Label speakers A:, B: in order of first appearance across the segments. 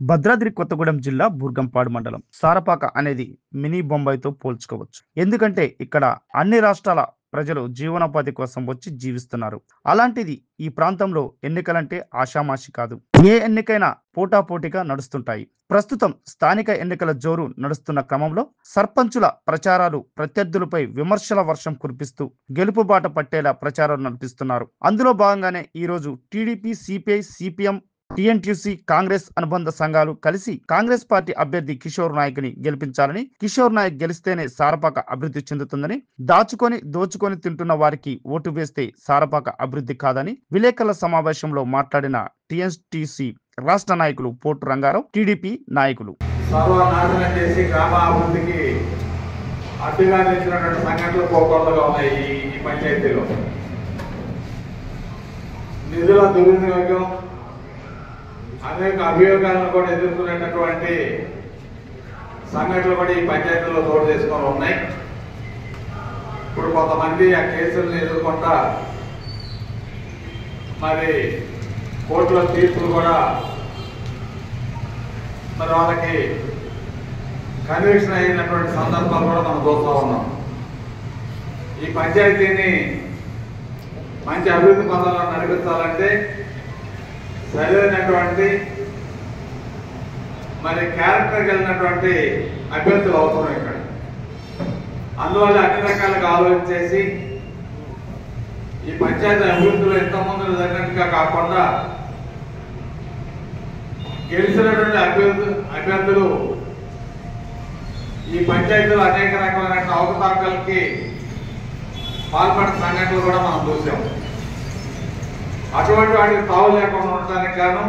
A: భద్రాద్రి కొత్తగూడెం జిల్లా బూర్గంపాడు మండలం సారపాక అనేది మినీ బొంబాయితో పోల్చుకోవచ్చు. ఎందుకంటే ఇక్కడ అన్ని రాష్ట్రాల ప్రజలు జీవనోపాధి కోసం వచ్చి జీవిస్తున్నారు. అలాంటిది ఈ ప్రాంతంలో ఎన్నికలంటే ఆషామాషి కాదు. ఏ ఎన్నికైనా పోటాపోటీగా నడుస్తుంటాయి. ప్రస్తుతం స్థానిక ఎన్నికల జోరు నడుస్తున్న క్రమంలో సర్పంచుల ప్రచారాలు ప్రత్యర్థులపై విమర్శల వర్షం కురిపిస్తూ గెలుపు బాట పట్టేలా ప్రచారం నడిపిస్తున్నారు. అందులో భాగంగానే ఈ రోజు TDP, CPI, CPM, TNTUC, Congress అనుబంధ సంఘాలు కలిసి కాంగ్రెస్ పార్టీ అభ్యర్థి కిషోర్ నాయక్ ని గెలిపించాలని, కిషోర్ నాయక్ గెలిస్తేనే సారపాక అభివృద్ధి చెందుతుందని, దోచుకొని తింటున్న వారికి ఓటు వేస్తే సారపాక అభివృద్ధి కాదని విలేకరుల సమావేశంలో మాట్లాడిన టీఎన్టీయూసీ రాష్ట్ర నాయకులు పోటు రంగారావు, టీడీపీ నాయకులు
B: సర్వనాశనం చేసి గ్రామాభివృద్ధికి అడ్డుగా నిలిచినటువంటి సంఘటనలు పోకూడదుగా ఉన్నాయి. ఈ పంచాయతీలో నిధుల దుర్వినియోగం, అనేక అభియోగాలను కూడా ఎదుర్కొనేటటువంటి సంఘటనలు కూడా ఈ పంచాయతీలో చోటు చేసుకొని ఉన్నాయి. ఇప్పుడు కొంతమంది ఆ కేసులను ఎదుర్కొంటా మరి కోర్టులో తీర్పులు కూడా మరి వాళ్ళకి కన్విక్షన్ అయినటువంటి సందర్భాలు కూడా మనం చూస్తూ ఉన్నాం. ఈ పంచాయతీని మంచి అభివృద్ధి పదాలను నడిపించాలంటే సరైనటువంటి మరి క్యారెక్టర్ కలిగినటువంటి అభ్యర్థులు అవసరం ఇక్కడ. అందువల్ల అన్ని రకాలుగా ఆలోచించేసి ఈ పంచాయతీ అభివృద్ధిలో ఇంతకుముందు జరిగినట్టుగా కాకుండా గెలిచినటువంటి అభ్యర్థులు ఈ పంచాయతీలో అనేక రకమైన అవకతవకలకి పాల్పడిన సంఘటనలు కూడా మనం చూసాం. అటువంటి వాటికి తావు లేకుండా ఉండటానికి గాను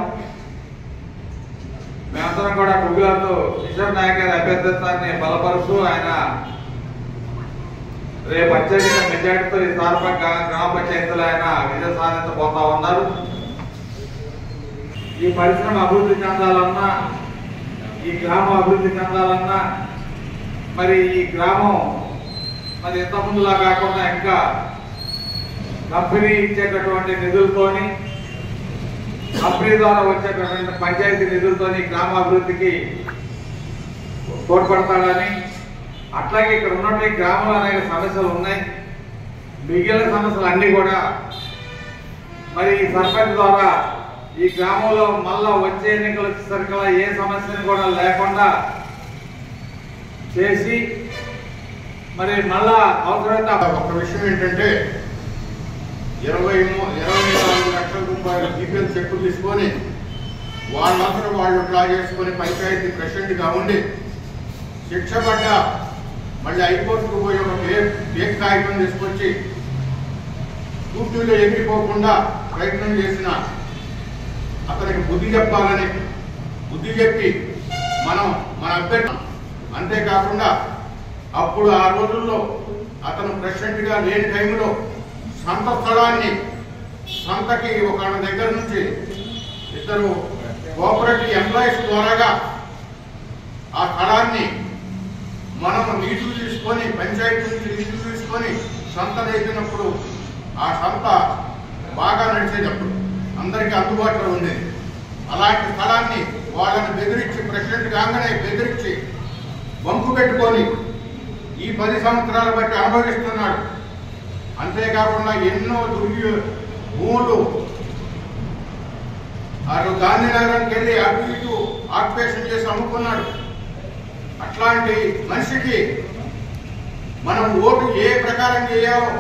B: మేమందరం కూడా గుగ్గులతో కిషోర్ నాయక్ గారి అభ్యర్థిత్వాన్ని బలపరుస్తూ ఆయన రేపు అత్యధిక మెజార్టీతో ఈ సారపాక గ్రామ పంచాయతీలో ఆయన విజయ సాధించబోతా ఉన్నారు. ఈ పరిశ్రమ అభివృద్ధి చెందాలన్నా, ఈ గ్రామం అభివృద్ధి చెందాలన్నా మరి ఈ గ్రామం మరి ఇంతకుముందులా కాకుండా ఇంకా కంపెనీ ఇచ్చేటటువంటి నిధులతోని, కంపెనీ ద్వారా వచ్చేటటువంటి పంచాయతీ నిధులతోని గ్రామాభివృద్ధికి తోడ్పడతాడని, అట్లాగే ఇక్కడ ఉన్నటువంటి గ్రామంలో అనేక సమస్యలు ఉన్నాయి. మిగిలిన సమస్యలు అన్నీ కూడా మరి ఈ సర్పంచ్ ద్వారా ఈ గ్రామంలో మళ్ళా వచ్చే ఎన్నికలు వచ్చేసరికల్లా ఏ సమస్యను కూడా లేకుండా చేసి మరి మళ్ళా అవసరమైతే
C: ఒక విషయం ఏంటంటే 24 లక్షల రూపాయల జీపీఎల్ చెక్కు తీసుకొని వాళ్ళందరూ వాళ్ళు డ్రా చేసుకొని పంచాయతీ ప్రెసిడెంట్గా ఉండి శిక్ష పడ్డ మళ్ళీ హైకోర్టుకు పోయి ఒక ఫేక్ కాగితం తీసుకొచ్చి పూర్తిలో ఎగిరిపోకుండా ప్రయత్నం చేసిన అతనికి బుద్ధి చెప్పాలని బుద్ధి చెప్పి మన అభ్యర్థి. అంతేకాకుండా అప్పుడు ఆ రోజుల్లో అతను ప్రెసిడెంట్గా లేని టైంలో సంత స్థలాన్ని సంతకి ఒక దగ్గర నుంచి ఇద్దరు కోఆపరేటివ్ ఎంప్లాయీస్ ద్వారాగా ఆ స్థలాన్ని మనం నీళ్లు తీసుకొని పంచాయతీ నుంచి నీళ్లు తీసుకొని సంత వేసినప్పుడు ఆ సంత బాగా నడిచేటప్పుడు అందరికీ అందుబాటులో ఉండేది. అలాంటి స్థలాన్ని వాళ్ళని బెదిరించి ప్రెసిడెంట్ కాగానే బెదిరించి వంపు పెట్టుకొని ఈ 10 సంవత్సరాల బట్టి అనుభవిస్తున్నాడు. అంతేకాకుండా ఎన్నో భూములు అటు గాంధీనగరానికి వెళ్ళి అటు ఇటు ఆక్యుపేషన్ చేసి అమ్ముకున్నాడు. అట్లాంటి మనిషికి మనం ఓటు ఏ ప్రకారం చేయాలో